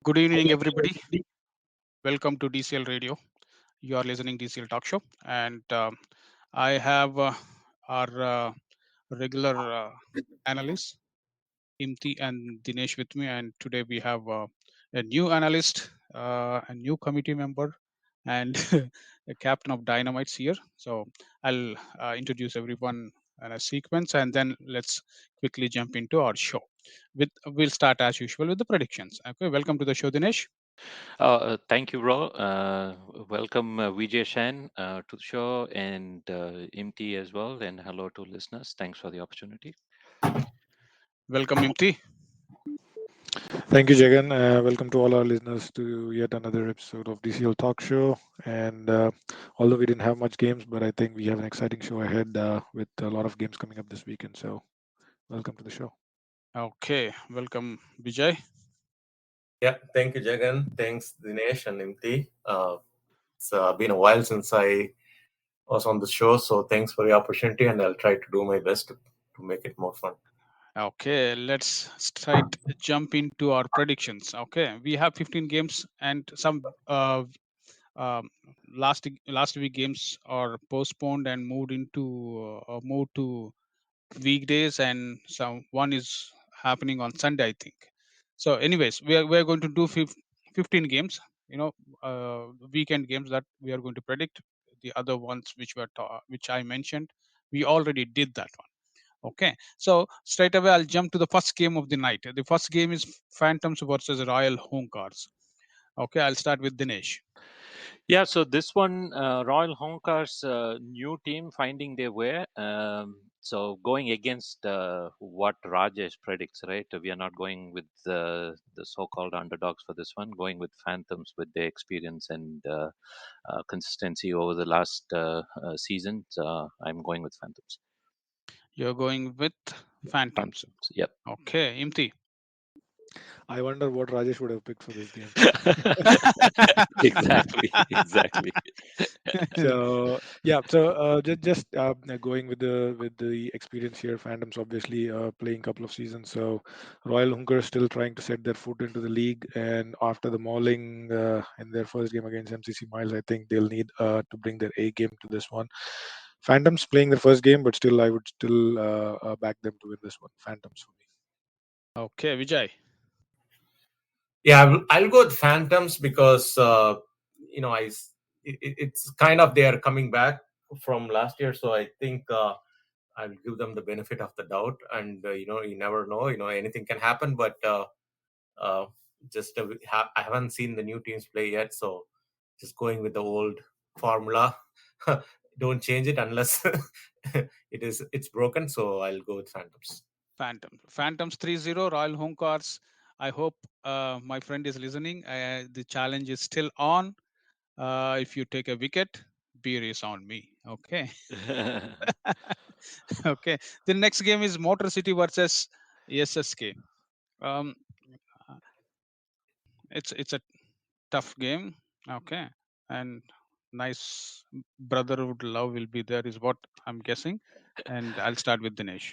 Good evening, everybody. Welcome to DCL Radio. You are listening DCL Talk Show, and I have our regular analysts imti and Dinesh with me, and today we have a new analyst, a new committee member, and a captain of Dynamites here. So I'll introduce everyone in a sequence, and then let's quickly jump into our show. We'll start as usual with the predictions. Okay, welcome to the show, Dinesh. Thank you, Ro. Welcome, Vijay Shan, to the show, and imti as well. And hello to listeners. Thanks for the opportunity. Welcome, Imti. Thank you, Jagan. Welcome to all our listeners to yet another episode of DCL Talk Show. And although we didn't have much games, but I think we have an exciting show ahead with a lot of games coming up this weekend. So, welcome to the show. Okay, welcome, Vijay. Yeah, thank you, Jagan. Thanks, Dinesh and Imti. It's been a while since I was on the show, so thanks for the opportunity, and I'll try to do my best to make it more fun. Okay, let's straight jump into our predictions. Okay, we have 15 games and some um, last week games are postponed and moved to weekdays, and some one is happening on Sunday, I think. So, anyways, we are going to do 15 games. Weekend games that we are going to predict. The other ones which I mentioned, we already did that one. Okay, so straight away I'll jump to the first game of the night. The first game is Phantoms versus Royal Honkars. Okay, I'll start with Dinesh. Yeah, so this one, Royal Honkar's new team finding their way. So going against what Rajesh predicts, right? We are not going with the so-called underdogs for this one. Going with Phantoms with their experience and consistency over the last season. I'm going with Phantoms. You're going with Phantoms. Phantoms. Yep. Okay, Imti. I wonder what Rajesh would have picked for this game. Exactly. Exactly. So going with the experience here, Phantoms obviously playing couple of seasons. So Royal Hunker is still trying to set their foot into the league, and after the mauling in their first game against MCC Miles, I think they'll need to bring their A game to this one. Phantoms playing their first game, but still I would still back them to win this one. Phantoms for me. Okay, Vijay. Yeah, I'll go with Phantoms because it's kind of they are coming back from last year, so I think I'll give them the benefit of the doubt. And you never know. Anything can happen, but uh, I haven't seen the new teams play yet, so just going with the old formula. Don't change it unless it's broken. So I'll go with Phantoms. Phantoms 3-0, Royal Honkars. I hope my friend is listening. The challenge is still on. If you take a wicket, beer is on me. Okay. Okay. The next game is Motor City versus SSK. Um, it's a tough game. Okay, and nice brotherhood love will be there, is what I'm guessing. And I'll start with Dinesh.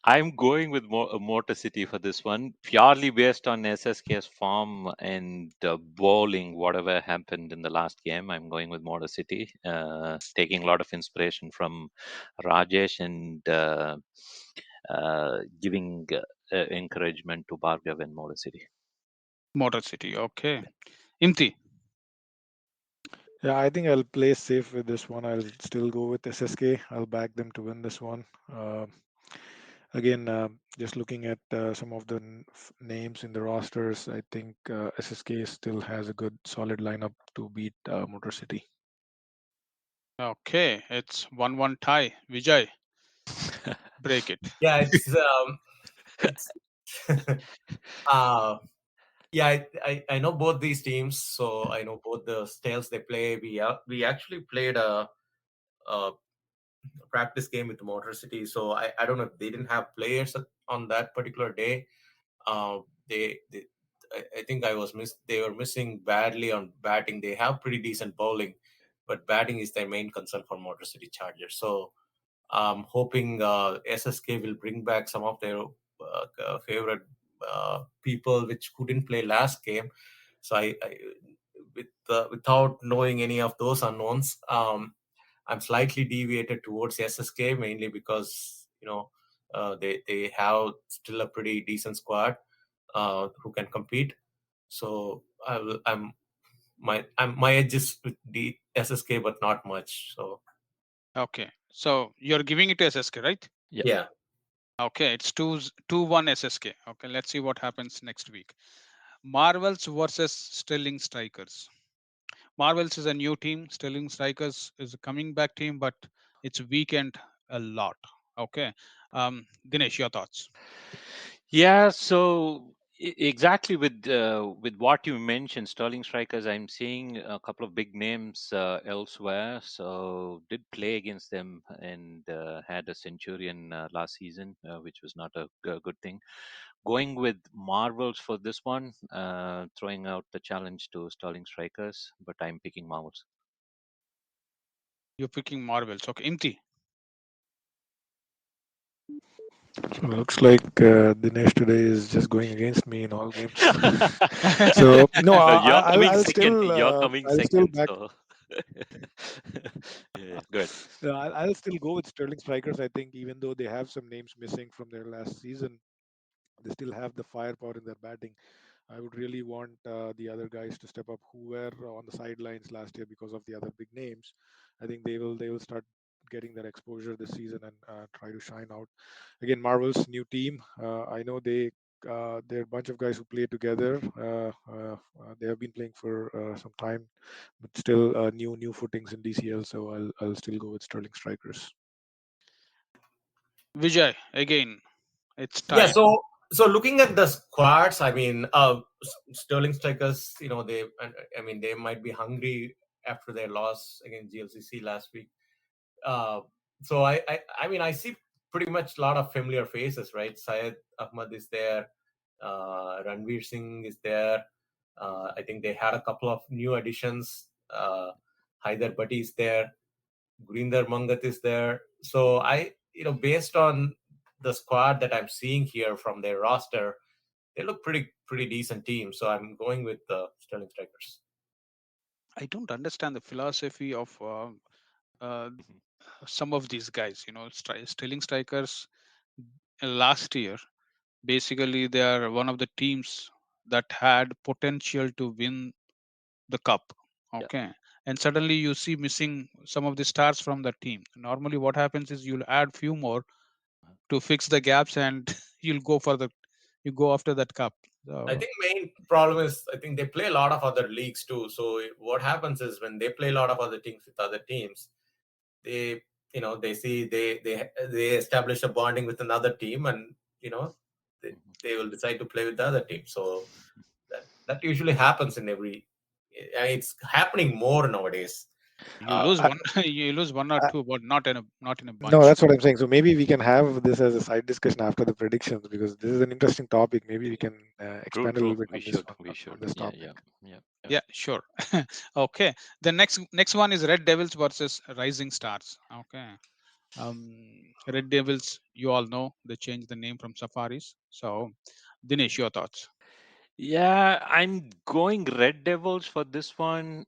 I'm going with Motor City for this one, purely based on SSK's form and bowling, whatever happened in the last game. I'm going with Motor City, taking a lot of inspiration from Rajesh and giving encouragement to Bhargav and Motor City. Motor City. Okay, Imti. Yeah, I think I'll play safe with this one. I'll still go with SSK. I'll back them to win this one. Again, just looking at some of the names in the rosters, I think SSK still has a good solid lineup to beat Motor City. Okay, it's 1-1 tie. Vijay, break it. Yeah, it's uh, yeah. I know both these teams, so I know both the styles they play. We actually played a practice game with Motor City, so I don't know if they didn't have players on that particular day. Uh, they I think they were missing badly on batting. They have pretty decent bowling, but batting is their main concern for Motor City Chargers. So I'm hoping SSK will bring back some of their favorite people which couldn't play last game. So without knowing any of those unknowns, I'm slightly deviated towards SSK, mainly because they have still a pretty decent squad who can compete. So my edge is with the SSK, but not much. So Okay. So you're giving it to SSK, right? Yeah. yeah. Okay, it's 2-1 SSK. Okay, let's see what happens next week. Marvels versus Sterling Strikers. Marvels is a new team. Sterling Strikers is a coming back team, but it's weakened a lot. Okay. Dinesh, your thoughts? Yeah, so exactly with what you mentioned, Sterling Strikers, I'm seeing a couple of big names elsewhere. So did play against them and had a centurion last season, which was not a good thing. Going with Marvels for this one, throwing out the challenge to Sterling Strikers, but I'm picking Marvels. You're picking Marvels. Okay, Imti. So looks like Dinesh today is just going against me in all games. So no, No, you're coming I'll second. still You're coming I'll still second. back. So yeah, good. I'll still go with Sterling Strikers. I think even though they have some names missing from their last season, they still have the firepower in their batting. I would really want the other guys to step up who were on the sidelines last year because of the other big names. I think they will start getting their exposure this season and try to shine out. Again, Marvel's new team. I know they're a bunch of guys who play together. They have been playing for some time, but still new footings in DCL. So I'll still go with Sterling Strikers. Vijay, again, it's Yeah, tied. so looking at the squads, I mean, Sterling Strikers, I mean, they might be hungry after their loss against GLCC last week. Uh, so I mean, I see pretty much a lot of familiar faces, right? Syed Ahmad is there, Ranveer Singh is there. I think they had a couple of new additions. Haider Bhatti is there. Gurinder Mangat is there. So based on the squad that I'm seeing here from their roster, they look pretty decent team. So I'm going with the Sterling Strikers. I don't understand the philosophy of uh, Mhm. some of these guys. Sterling Strikers last year, basically, they are one of the teams that had potential to win the cup. Yeah. Okay. And suddenly you see missing some of the stars from the team. Normally, what happens is you'll add few more to fix the gaps, and you'll go for you go after that cup. I So think main problem is I think they play a lot of other leagues too. So what happens is when they play a lot of other teams with other teams, they they see they establish a bonding with another team, and they, Mhm. they will decide to play with the other team. So that usually happens in every. It's happening more nowadays. you Uh, lose I, one, you lose one or I, two, but not in a no, bunch. that's what I'm saying. So maybe we can have this as a side discussion after the predictions because this is an interesting topic. Maybe we can True, expand a true. little bit We on this should. one We should. on this Yeah, topic. yeah, yeah, yeah. Yeah, sure. Okay. The next one is Red Devils versus Rising Stars. Okay. Red Devils, you all know they changed the name from Safaris. So, Dinesh, your thoughts? Yeah, I'm going Red Devils for this one,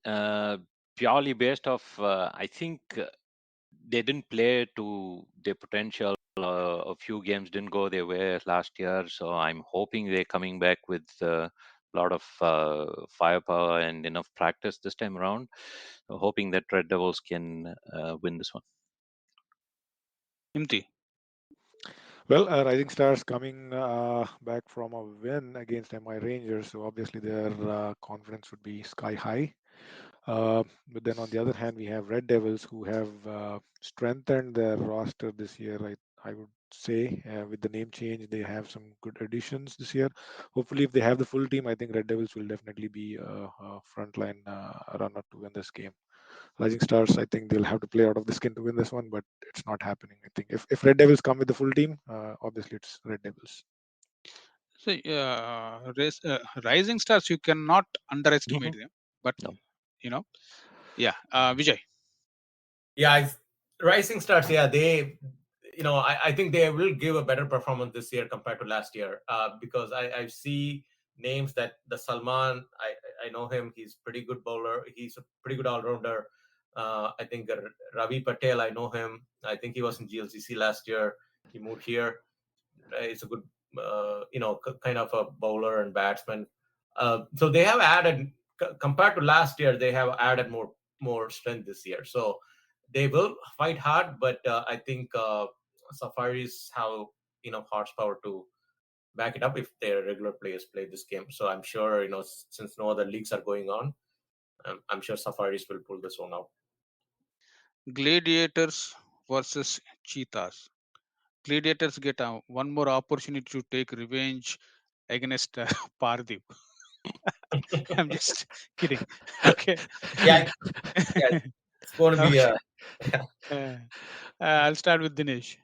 purely based off. I think they didn't play to their potential. A few games didn't go their way last year, so I'm hoping they're coming back with a lot of firepower and enough practice this time around. Hoping that Red Devils can win this one. Imti. Well, Rising Stars coming back from a win against MI Rangers, so obviously their confidence would be sky high. But then on the other hand, we have Red Devils who have strengthened their roster this year. I would say with the name change, they have some good additions this year. Hopefully, if they have the full team, I think Red Devils will definitely be a frontline runner to win this game. Rising Stars, I think they'll have to play out of the skin to win this one, but it's not happening. I think if Red Devils come with the full team, obviously it's Red Devils. So, Rising Stars, you cannot Hmm. underestimate them. But, No. you know, yeah. Vijay. Yeah, Rising Stars. Yeah, I think they will give a better performance this year compared to last year because I see names that the Salman. I know him. He's pretty good bowler. He's a pretty good all rounder. I think Ravi Patel. I know him. I think he was in GLCC last year. He moved here. He's a good, kind of a bowler and batsman. So they have added compared to last year. They have added more strength this year. So they will fight hard, but I think Safaris have enough horsepower to back it up if their regular players play this game. So I'm sure, since no other leagues are going on, I'm sure Safaris will pull this one out. Gladiators versus cheetahs. Gladiators get one more opportunity to take revenge against Pardeep. I'm just kidding. Okay. Yeah, yeah, it's going to be Okay. a Uh, I'll start with Dinesh.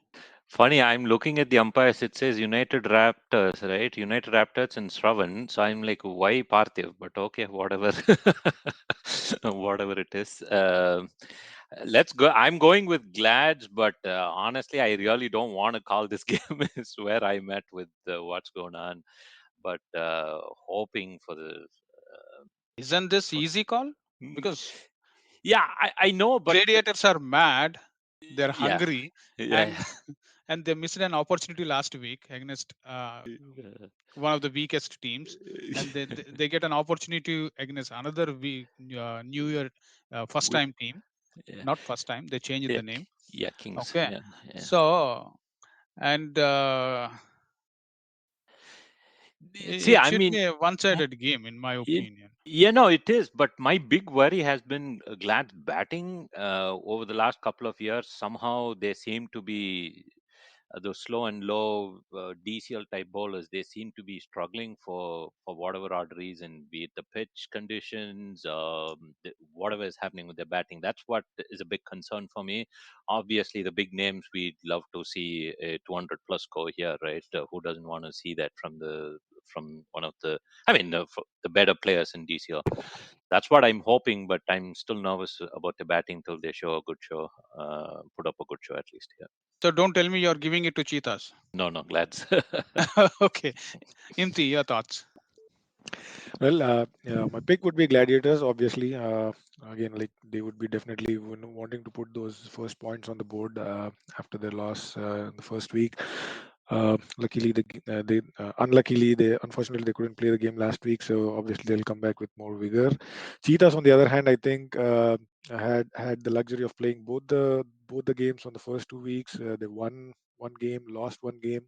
Funny, I'm looking at the umpires. It says United Raptors, right? United Raptors and Shravan. So I'm like, why Parthiv? But okay, whatever, whatever it is. Let's go. I'm going with Glads, but honestly, I really don't want to call this game. Is where I'm at with what's going on, but hoping for the. Isn't this For, easy call? Mm, Because yeah, I know, but gladiators are mad, they're yeah, hungry, yeah. and and they missed an opportunity last week against one of the weakest teams, and they get an opportunity against another New Year first With time team. yeah, Not first time, they changed yeah, the name. yeah, Kings. Okay, Yeah, yeah. so and See, it I should mean, be a one-sided game, in my it, opinion. yeah, no, it is. But my big worry has been Glad's batting over the last couple of years. Somehow they seem to be those slow and low DCL type bowlers. They seem to be struggling for whatever odd reason, be it the pitch conditions, whatever is happening with their batting. That's what is a big concern for me. Obviously, the big names, we'd love to see a 200 plus score here, right? Who doesn't want to see that from one of the, I mean, the better players in DCL? That's what I'm hoping, but I'm still nervous about the batting till they show a good show, put up a good show at least. Yeah. So don't tell me you're giving it to cheetahs. No, no, Glads. Okay, Imti, your thoughts. Well, yeah, my pick would be Gladiators. Obviously, again, like they would be definitely wanting to put those first points on the board after their loss in the first week. Luckily, unluckily, they unfortunately they couldn't play the game last week, so obviously they'll come back with more vigor. Cheetahs, on the other hand, I think had the luxury of playing both the games on the first 2 weeks. They won one game, lost one game,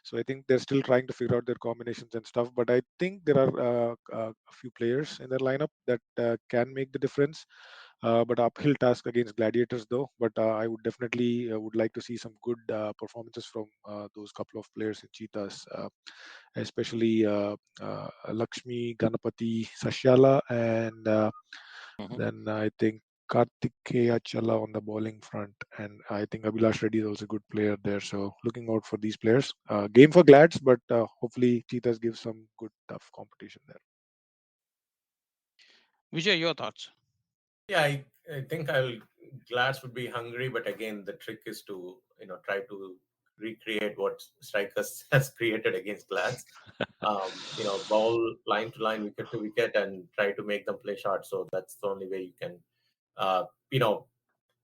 so I think they're still trying to figure out their combinations and stuff. But I think there are a few players in their lineup that can make the difference. But uphill task against Gladiators, though. But I would definitely would like to see some good performances from those couple of players in Cheetahs, especially Lakshmi, Ganapati, Sashyala, and Mhm. then I think Kartikeya Chala on the bowling front, and I think Abhilash Reddy is also a good player there. So looking out for these players. Game for Glads, but hopefully Cheetahs give some good tough competition there. Vijay, your thoughts. Yeah, I think I'll Glass would be hungry, but again, the trick is to try to recreate what Strikers has created against Glass. Ball line to line, wicket to wicket, and try to make them play short. So that's the only way you can, uh, you know,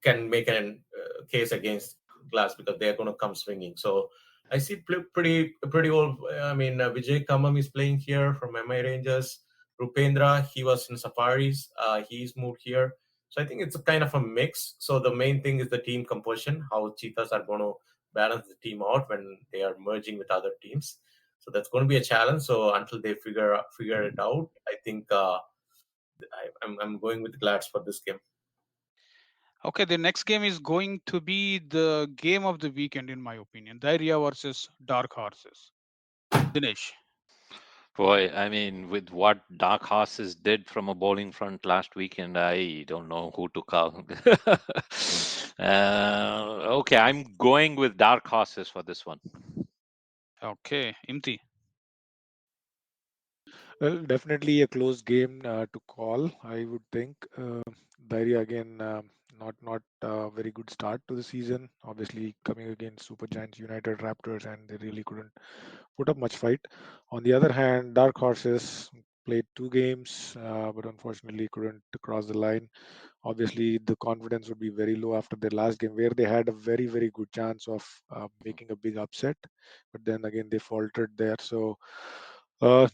can make an case against Glass because they're going to come swinging. So I see pretty old. I mean, Vijay Kamam is playing here from MI Rangers. Rupendra, he was in Safaris. He's moved here. So I think it's a kind of a mix. So the main thing is the team composition, how Cheetahs are going to balance the team out when they are merging with other teams. So that's going to be a challenge. So until they figure it out, I think I'm going with Glads for this game. Okay, the next game is going to be the game of the weekend, in my opinion. Dairya versus Dark Horses. Dinesh. Boy, I mean, with what Dark Horses did from a bowling front last weekend, I don't know who to call. Okay, I'm going with Dark Horses for this one. Okay, Imti. Well, definitely a close game to call, I would think. Dairya again, not a very good start to the season. Obviously, coming against Super Giants United Raptors, and they really couldn't put up much fight. On the other hand, Dark Horses played 2 games, but unfortunately couldn't cross the line. Obviously, the confidence would be very low after their last game, where they had a very, very good chance of making a big upset. But then again, they faltered there. So,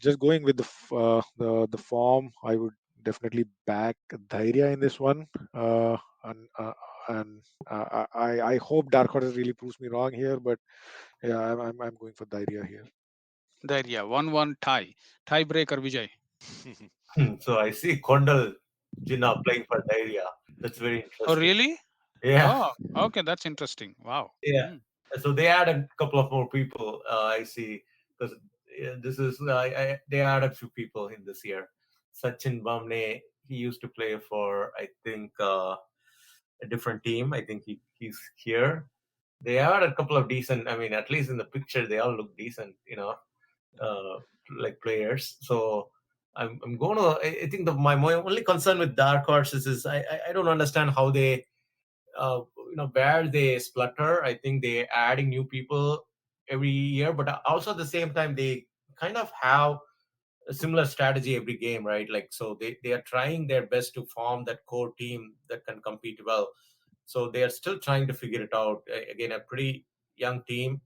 just going with the form, I would definitely back Dhairya in this one. And I hope Dark Horse really proves me wrong here, but yeah, I'm going for Dhairya here. There, yeah, 1-1 tie. Tiebreaker, Vijay. So I see Kondal Jinnah playing for Diarrhea. That's very Oh, interesting. really? Yeah, Oh, okay, that's interesting. Wow. yeah. Mm. So they added a couple of more people. I see because this is they added a few people in this year. Sachin Bamne, he used to play for I think a different team. I think he's here. They added a couple of decent. I mean, at least in the picture, they all look decent. Uh, like players. So I'm going to. I think my only concern with Dark Horses is I don't understand how they where they splutter. I think they adding new people every year, but also at the same time they kind of have a similar strategy every game, right? Like so they are trying their best to form that core team that can compete well. So they are still trying to figure it out. Again, a pretty young team.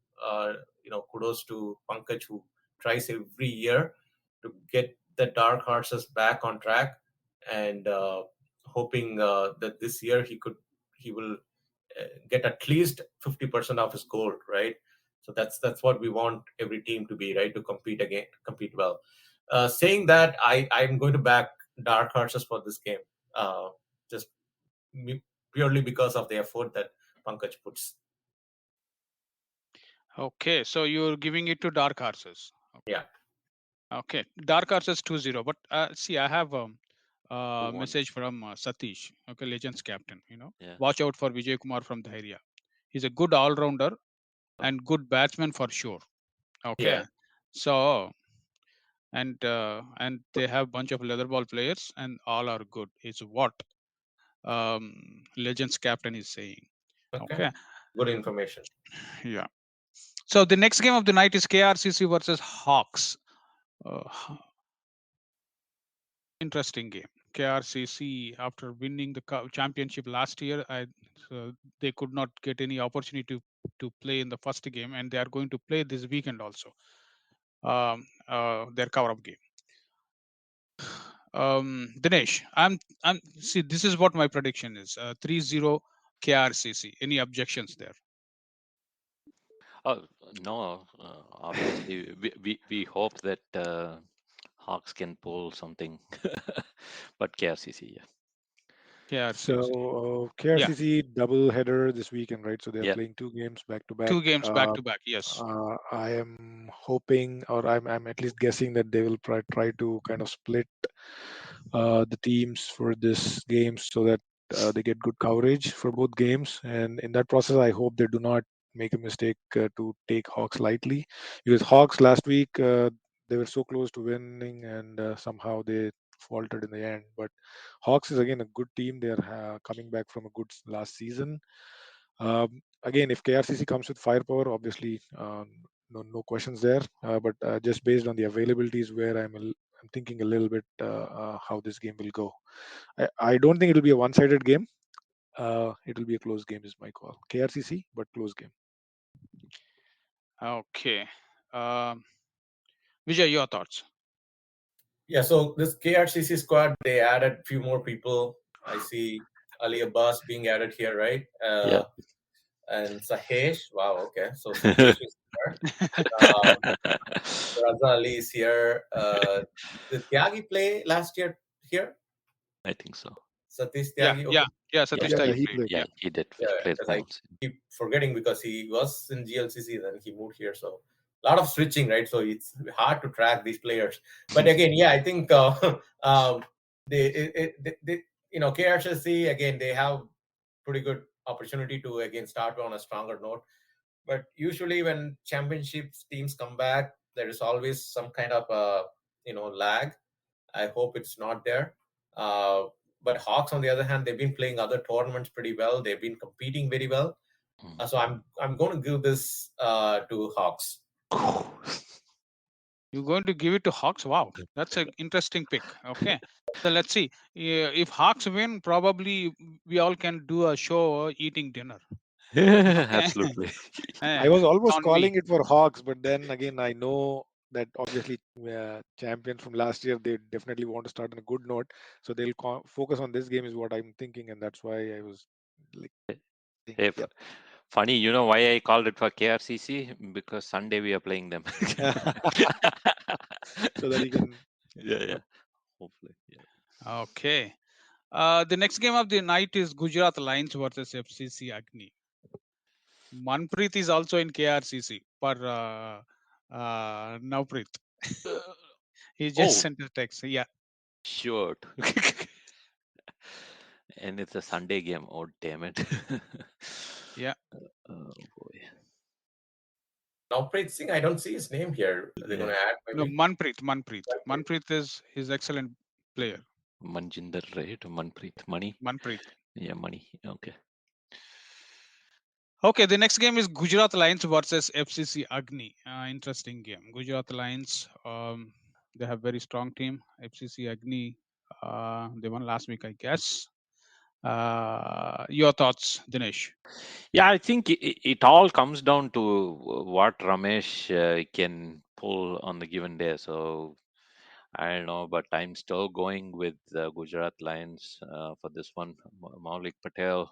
Kudos to Pankaj who tries every year to get the Dark Horses back on track, and hoping that this year he will get at least 50% of his goal, right? So that's what we want every team to be, right? To compete well. Saying that, I'm going to back Dark Horses for this game, just purely because of the effort that Pankaj puts. Okay, so you're giving it to Dark Horses. Yeah. Okay, Dark Horses 2-0. But see, I have a 2-1. message from Satish, okay, Legends captain. Yeah. Watch out for Vijay Kumar from Dhairya. He's a good all rounder Oh, and good batsman for sure. Yeah. Okay, so and they have bunch of leather ball players and all are good. It's what Legends captain is saying. Okay. Okay, Good information. yeah. So the next game of the night is KRCC versus Hawks. Uh, interesting game. KRCC, after winning the championship last year, so they could not get any opportunity to play in the first game, and they are going to play this weekend also. Their cover-up game. Dinesh, I'm see. This is what my prediction is. 3-0 KRCC. Any objections there? oh no. Obviously, we hope that Hawks can pull something, but KRCC, yeah, KRCC. So Yeah, KRCC double header this weekend, right? So they're yeah. playing 2 games back to back. 2 games back to back. Yes. I am hoping, or I'm at least guessing that they will try to kind of split the teams for this game so that they get good coverage for both games. And in that process, I hope they do not make a mistake to take Hawks lightly, because Hawks last week they were so close to winning, and somehow they faltered in the end. But Hawks is again a good team. They are coming back from a good last season. Again, if KRCC comes with firepower, obviously no questions there. But just based on the availabilities, where I'm thinking a little bit how this game will go. I don't think it will be a one-sided game. It will be a close game, is my call. KRCC, but close game. Okay. Um, Vijay, your thoughts? Yeah. So this KRCC squad, they added a few more people. I see Ali Abbas being added here, right? Yeah. And Sahesh. Wow. Okay. So Sahesh is here. Um, Raza Ali is here. Did Tyagi play last year here? I think so. Satish Yeah, Tyagi. yeah, Okay. yeah. Yeah, Satish Yeah, Tyagi he played. played. Yeah. yeah, he did. He Yeah, played because for I once. keep forgetting because he was in GLCC, then he moved here. So a lot of switching, right? So it's hard to track these players. But again, yeah, I think they KRCC again they have pretty good opportunity to again start on a stronger note. But usually when championships teams come back, there is always some kind of lag. I hope it's not there. Uh, but Hawks, on the other hand, they've been playing other tournaments pretty well. They've been competing very well. Mm. So I'm going to give this to Hawks. You're going to give it to Hawks? Wow, that's an interesting pick. Okay, so let's see. If Hawks win, probably we all can do a show eating dinner. Okay, Absolutely. Eh, I was it's almost on me. calling it for Hawks, but then again, I know that obviously champions from last year, they definitely want to start on a good note, so they'll focus on this game is what I'm thinking, and that's why I was like, Hey, yep. funny, you know why I called it for KRCC? Because Sunday we are playing them. So that you can, Yeah, yep. hopefully. Yeah. Okay. The next game of the night is Gujarat Lions versus FCC Agni. Manpreet is also in KRCC for Navpreet. Uh, He just oh, sent a text. Yeah, sure. And it's a Sunday game. Oh, damn it. yeah. Oh boy. Navpreet Singh, I don't see his name here. They're going Yeah. to add No, maybe. Manpreet. Manpreet is excellent player. Manjinder, right? Manpreet. Money. Manpreet. Yeah, money. Okay. Okay, the next game is Gujarat Lions versus FCC Agni. Interesting game. Gujarat Lions, they have very strong team. FCC Agni, they won last week, I guess. Your thoughts, Dinesh? Yeah, I think it all comes down to what Ramesh can pull on the given day. So I don't know, but I'm still going with Gujarat Lions for this one. Maulik Patel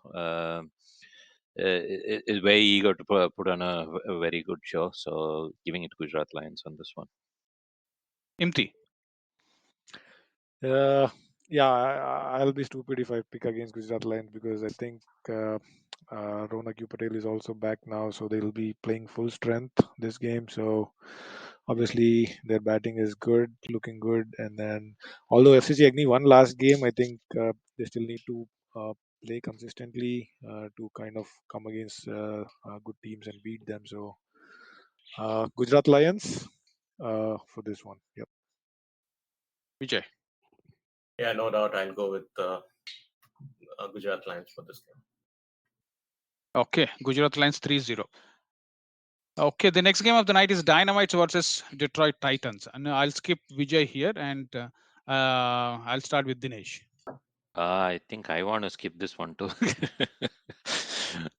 is very eager to put on a very good show. So giving it to Gujarat Lions on this one. Imti. Uh, yeah, I'll be stupid if I pick against Gujarat Lions because I think Ronak Patel is also back now, so they'll be playing full strength this game. So obviously their batting is good, looking good, and then although FCC Agni won last game, I think they still need to play consistently to kind of come against good teams and beat them. So Gujarat Lions for this one. Yep. Vijay. Yeah, no doubt. I'll go with Gujarat Lions for this game. Okay, Gujarat Lions 3-0. Okay, the next game of the night is Dynamites versus Detroit Titans. And I'll skip Vijay here and I'll start with Dinesh. I think I want to skip this one too.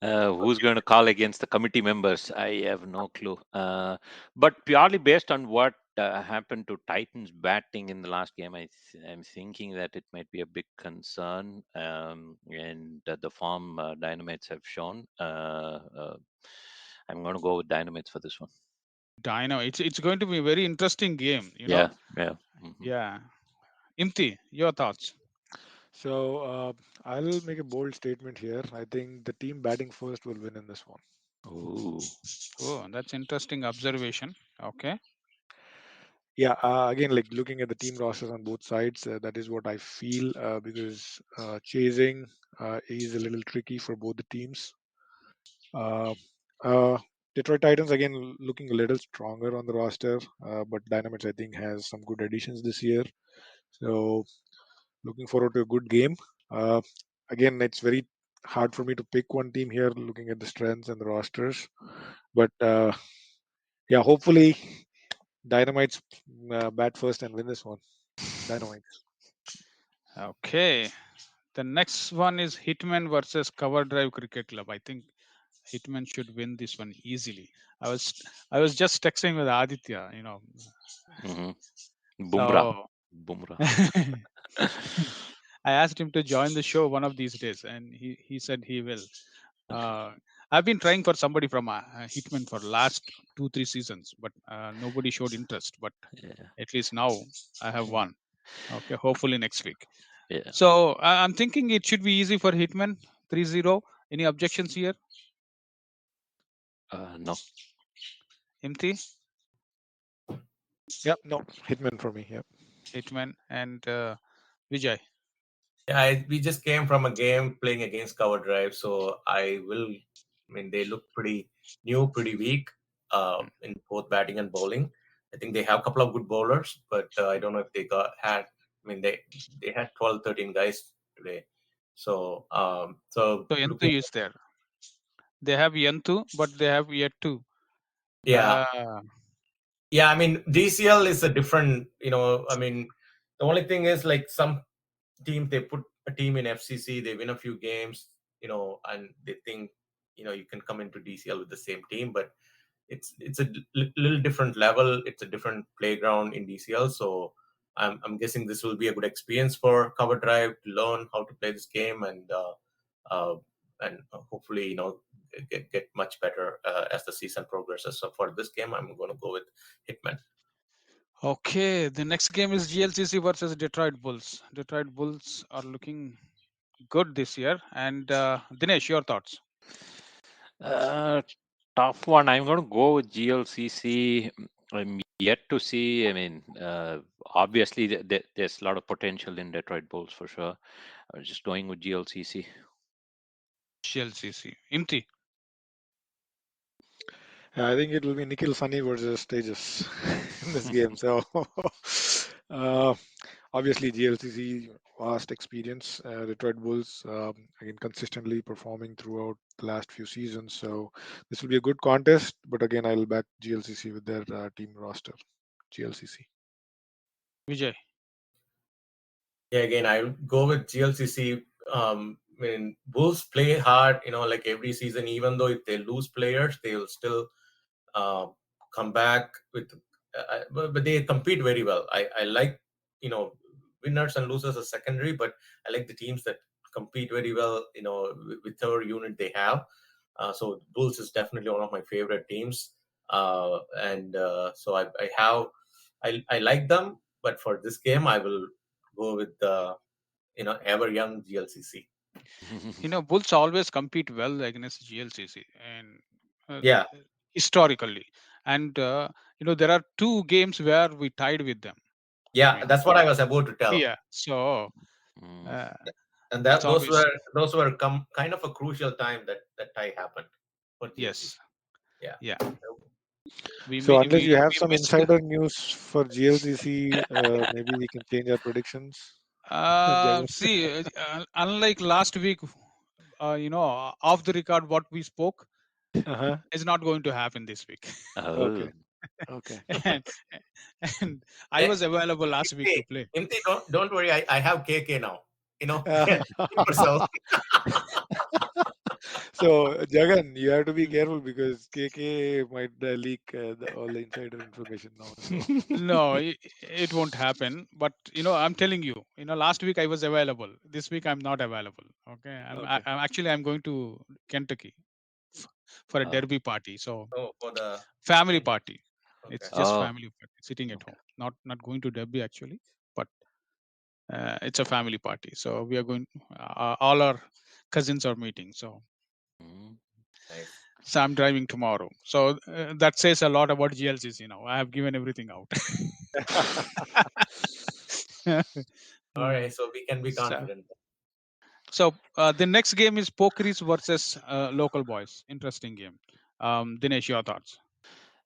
Who's going to call against the committee members? I have no clue. But purely based on what happened to Titans batting in the last game, I'm thinking that it might be a big concern. And the form Dynamites have shown. I'm going to go with Dynamites for this one. It's going to be a very interesting game, you know. Yeah, yeah. Mhm. Yeah. Imti, your thoughts? So I'll make a bold statement here. I think the team batting first will win in this one. Ooh. Oh, that's interesting observation. Okay. Yeah, again, like looking at the team rosters on both sides, that is what I feel because chasing is a little tricky for both the teams. Uh, uh, Detroit Titans again looking a little stronger on the roster, but Dynamics I think has some good additions this year. So looking forward to a good game. Uh, Again, it's very hard for me to pick one team here, looking at the strengths and the rosters. But yeah, hopefully Dynamites bat first and win this one. Dynamites. Okay. The next one is Hitman versus Cover Drive Cricket Club. I think Hitman should win this one easily. I was just texting with Aditya, you know. Mm-hmm. Bumrah. So Bumrah. I asked him to join the show one of these days, and he said he will. I've been trying for somebody from Hitman for last 2-3 seasons, but nobody showed interest. But Yeah. at least now I have one. Okay, hopefully next week. Yeah. So I'm thinking it should be easy for Hitman 3-0. Any objections here, No. Imti? Yep, no, Hitman for me. Yep. Hitman and Vijay. Yeah, we just came from a game playing against Cover Drive, so I will. I mean, they look pretty new, pretty weak in both batting and bowling. I think they have a couple of good bowlers, but I don't know if they had. I mean, they had 12, 13 guys today. So So looking. Yentu is there. They have Yentu, but they have yet to. Yeah, Yeah, I mean DCL is a different. I mean, the only thing is like some team, they put a team in FCC, they win a few games, and they think you can come into DCL with the same team, but it's a little different level. It's a different playground in DCL, so I'm guessing this will be a good experience for Cover Drive to learn how to play this game uh, and hopefully get much better as the season progresses. So for this game, I'm going to go with Hitman. Okay, the next game is GLCC versus Detroit Bulls. Detroit Bulls are looking good this year. And Dinesh, your thoughts? Uh, Tough one. I'm going to go with GLCC. I'm yet to see. I mean, obviously, there's a lot of potential in Detroit Bulls for sure. I was just going with GLCC. GLCC. Imti. I think it will be Nikhil Sunny versus Tejas in this game. So uh, obviously GLCC vast experience. Detroit Bulls again consistently performing throughout the last few seasons. So this will be a good contest. But again, I'll back GLCC with their team roster. GLCC. Vijay. Yeah, again, I would go with GLCC. I mean, Bulls play hard, like every season, even though if they lose players, they'll still uh, come back with, but they compete very well. I like, you know, winners and losers are secondary, but I like the teams that compete very well, with our unit they have. So Bulls is definitely one of my favorite teams. And so I like them, but for this game, I will go with the, ever young GLCC. Bulls always compete well against GLCC and Yeah, historically. And, there are two games where we tied with them. I yeah, mean, that's what I was about to tell. yeah. So Mm. uh, And it's that always, those were kind of a crucial time that tie happened for GLCC. yes. Yeah. Yeah. We, So mi- unless you have we some missed. insider news for GLCC, maybe we can change our predictions. Jagan. See, unlike last week, off the record, what we spoke Uh-huh. is not going to happen this week. Okay. Oh. Okay. and, and I Eh, was available last week to play. MT, don't worry. I have KK now. Keep yourself. So, Jagan, you have to be careful because KK might leak all the insider information now. So, No, it won't happen. But I'm telling you, last week I was available. This week I'm not available. Okay, okay. I'm going to Kentucky f- for a Oh. derby party. So Oh, for the family in, party. okay. It's just Oh. family party, sitting at Okay. home. Not going to derby actually, but it's a family party. So we are going. All our cousins are meeting. So Mm. Nice. I'm driving tomorrow. So that says a lot about GLCC. I have given everything out. All Uh, right, so we can be so confident. the next game is Pokeries versus Local Boys. Interesting game. Dinesh, your thoughts?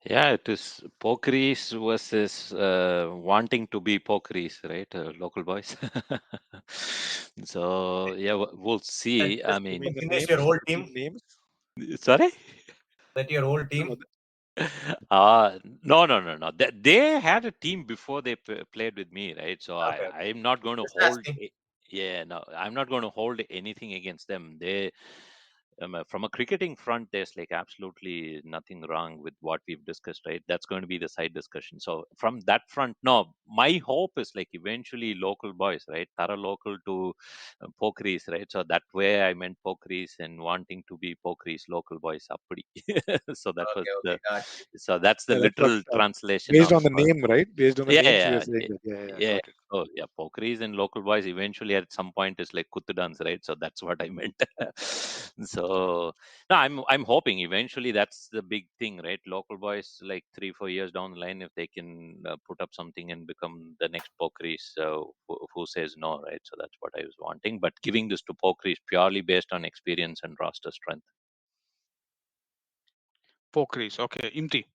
Yeah, it is pokeries versus wanting to be pokeries, right? Local boys. So yeah, we'll That see. I just You mean mean, the finish your names? old The team team. names? sorry. That your old No, team. no. No, no, no, no. They had a team before they played with me, right? So Okay. I'm not going to Just hold. asking. Yeah, no, I'm not going to hold anything against them. From a cricketing front, there's like absolutely nothing wrong with what we've discussed, right? That's going to be the side discussion. So from that front, no, my hope is like eventually local boys, right? Tara local to Pokeries, right? So that way I meant Pokeries and wanting to be Pokeries local boys appadi. So that was Okay, okay, the got you. so that's the Yeah, that's what literal translation based of on the name, right? Based on the yeah, names, you are yeah, saying yeah, that. Yeah, yeah, yeah. got it. Oh, yeah. Pokeries and local boys eventually at some point is like Kuttudans, right? So that's what I meant. So no, I'm hoping eventually that's the big thing, right? Local boys like 3-4 years down the line, if they can put up something and become the next Pokeries, who says no, right? So that's what I was wanting. But giving this to Pokeries purely based on experience and roster strength. Pokeries. Okay, Imti.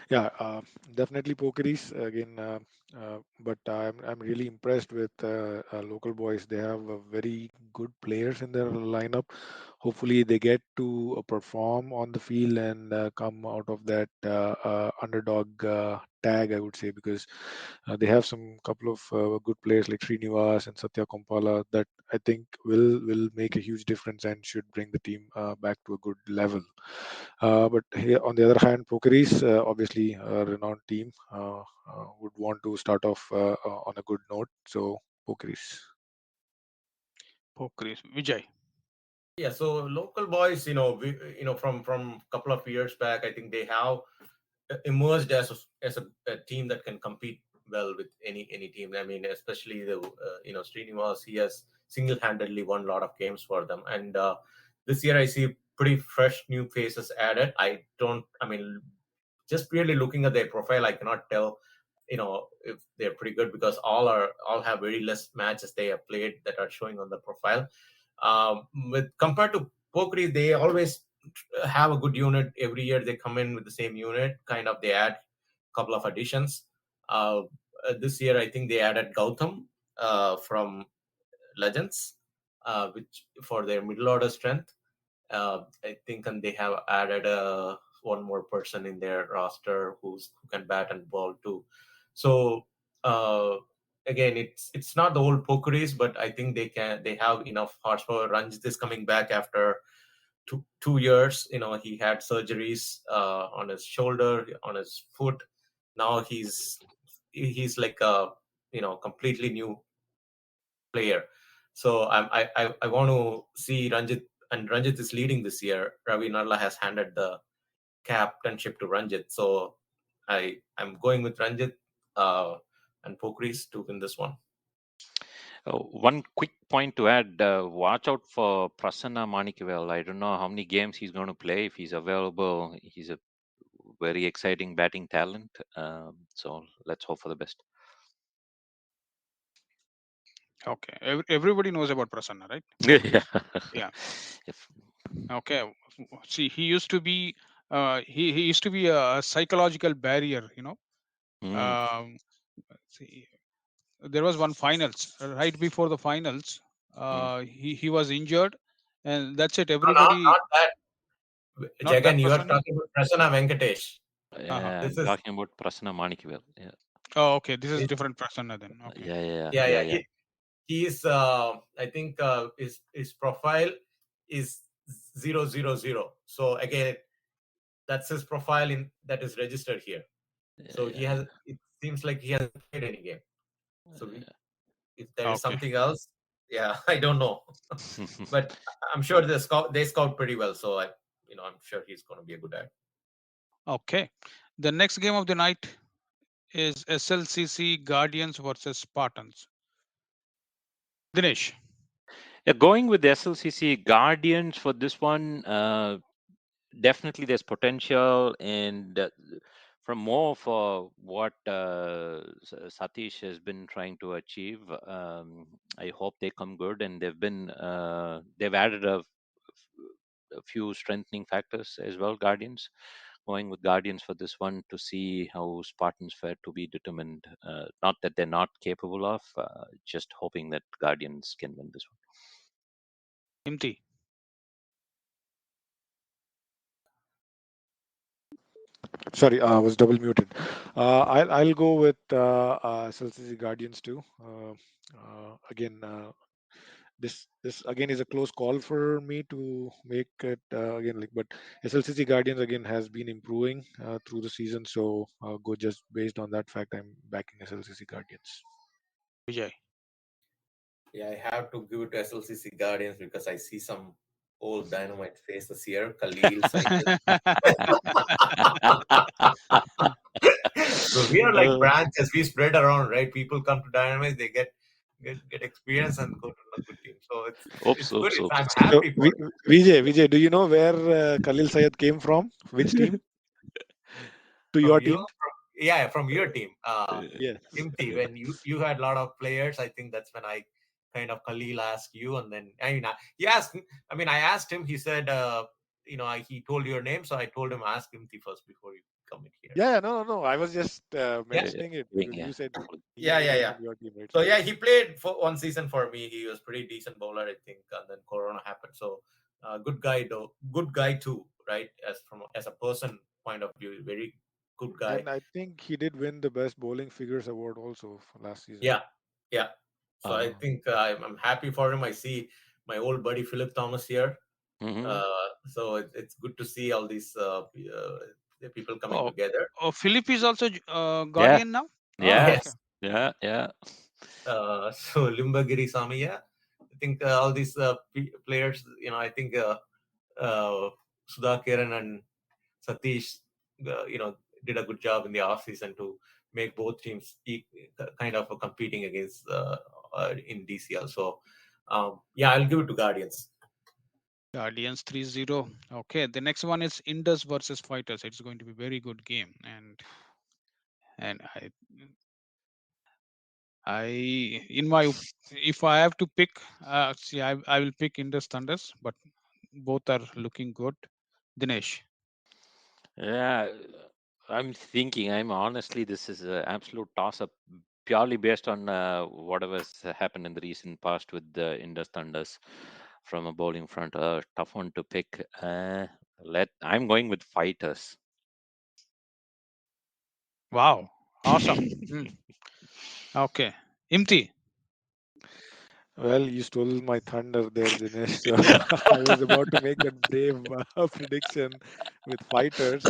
Yeah, definitely Pokeries again. But I'm really impressed with local boys. They have very good players in their lineup. Hopefully, they get to perform on the field and come out of that underdog tag, I would say, because they have some couple of good players like Srinivas and Satya Kompala that I think will make a huge difference and should bring the team back to a good level. But here, on the other hand, Pokeris, obviously a renowned team, would want to start off on a good note. So Pokeris. Pokris. Vijay. Yeah, so local boys, from a couple of years back, I think they have emerged as a team that can compete well with any team. I mean, especially the Srinivas, he has single-handedly won a lot of games for them, and this year I see pretty fresh new faces added. I mean, just purely looking at their profile, I cannot tell, if they're pretty good because all have very less matches they have played that are showing on the profile. With compared to Pokri, they always have a good unit every year. They come in with the same unit, kind of. They add a couple of additions. Uh, this year, I think they added Gautam from Legends, which for their middle order strength. I think, and they have added one more person in their roster who can bat and ball too. So uh, again, it's not the old Pokeries, but I think they have enough horsepower. Ranjit is coming back after two years. He had surgeries on his shoulder, on his foot. Now he's like a completely new player. So I want to see Ranjit, and Ranjit is leading this year. Ravi Narla has handed the captainship to Ranjit, so I'm going with Ranjit and Pokris to win this one. One quick point to add, watch out for Prasanna Manikivel. I don't know how many games he's going to play. If he's available, he's a very exciting batting talent. So let's hope for the best. Okay. Everybody knows about Prasanna, right? Yeah. Yeah. If- Okay. See, he used to be a psychological barrier. Mm, Um, see, there was one finals right before the finals. mm. He was injured, and that's it. No, not Everybody, that. not Jagan, that you are Prasanna. talking about Prasanna Venkatesh. Uh-huh. Yeah, This I'm is talking about Prasanna Manikivel. Yeah, Oh, okay. This is this, different Prasanna then. Okay. yeah, yeah, yeah, yeah, yeah. yeah. He is. I think his profile is 000. So again, that's his profile in that is registered here. So he Yeah, has. It seems like he hasn't played any game. So if there is Okay. something else, yeah, I don't know. yeah. But I'm sure they scout pretty well. So I'm sure he's going to be a good ad. Okay. The next game of the night is SLCC Guardians versus Spartans. Dinesh. Yeah, going with the SLCC Guardians for this one, definitely there's potential, and from more for what Satish has been trying to achieve, I hope they come good, and they've added a few strengthening factors as well. Guardians, going with Guardians for this one to see how Spartans fare to be determined. Not that they're not capable of, just hoping that Guardians can win this one. Imti. Sorry, I was double muted. I'll go with SLCC Guardians too. Again, this again is a close call for me to make it again. But SLCC Guardians again has been improving through the season, so go just based on that fact. I'm backing SLCC Guardians. Vijay. Yeah, I have to give it to SLCC Guardians because I see some old dynamite faces here. Khalil, Syed. So we are like Uh, branches. We spread around, right? People come to Dynamite, they get experience and go to a good team. So it's Oops, good. oops, oops. I'm So happy for it. Vijay, do you know where Khalil Syed came from? Which team? To From your you, team? yeah, from your team. Yes. Imti, when you had a lot of players, I think that's when I kind of Khalil asked you, and then he asked. I mean, I asked him. He said, he told your name, so I told him ask Imti first before you. comment here. No. I was just Yeah, mentioning it Doing, because yeah. you said Cool. he was from your team, right? So So yeah, he played for one season for me. He was pretty decent bowler, I think, and then Corona happened. So good guy though, good guy too, right? As a person point of view, very good guy. and I think he did win the best bowling figures award also for last season. Yeah, yeah. So I Oh. think I'm happy for him. I see my old buddy Philip Thomas here. Hmm. So it's good to see all these people coming Oh, together. oh, Philip is also Yeah. Guardian now. Oh, Yeah. okay. Yes. Yeah. Yeah. So Limbagiri Sami, yeah. I think all these players, I think Sudhakiran and Satish, did a good job in the off season to make both teams kind of competing against in DCL. So, yeah, I'll give it to Guardians. Guardians 3-0. Okay, the next one is Indus versus Fighters. It's going to be very good game, and I in my if I have to pick, see, I will pick Indus Thunders, but both are looking good. Dinesh. Yeah. I'm thinking. I'm honestly, this is an absolute toss-up, purely based on whatever's happened in the recent past with the Indus Thunders from a bowling front. Tough one to pick. I'm going with Fighters. Wow, awesome. Hmm. Okay, Imti. Well, you stole my thunder there, Dinesh. So I was about to make that brave prediction with fighters.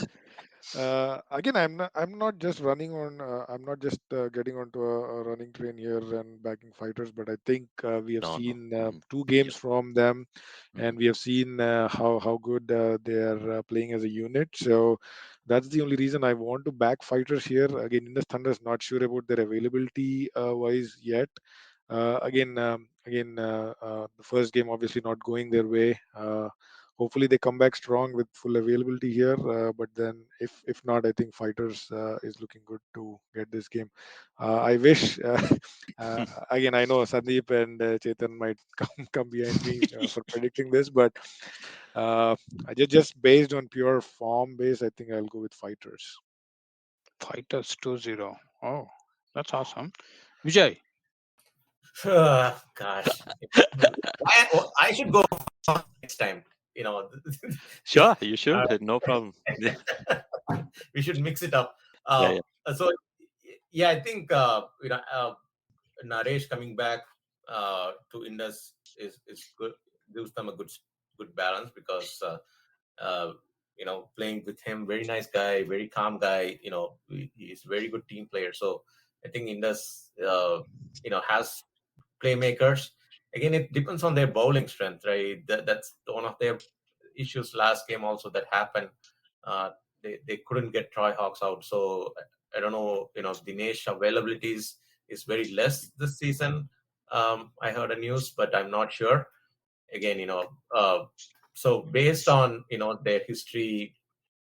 Again, I'm not just running on. I'm not just getting onto a running train here and backing fighters, but I think we have No, no. seen Hmm. two Yep. games from them, Hmm. and we have seen how good they are playing as a unit. So that's the only reason I want to back fighters here. Again, Indus Thunder is not sure about their availability wise yet. The first game obviously not going their way. Hopefully they come back strong with full availability here. But then if not, I think fighters is looking good to get this game. I wish. Again, I know Sandeep and Chetan might come behind me for predicting this, but just based on pure form base, I think I'll go with fighters. Fighters 2-0. Oh, that's awesome. Vijay. Gosh, I should go next time. You know, Sure, you uh, should. No problem. Yeah. we should mix it up. Yeah. Yeah. So yeah, I think Naresh coming back to Indus is good. Gives them a good balance because uh, playing with him, very nice guy, very calm guy. He's a very good team player. So I think Indus has playmakers. Again, it depends on their bowling strength, right? That's one of their issues last game also that happened. Uh, they couldn't get Troy Hawks out. So I don't know, Dinesh availability is very less this season. I heard a news, but I'm not sure. Again, so based on their history,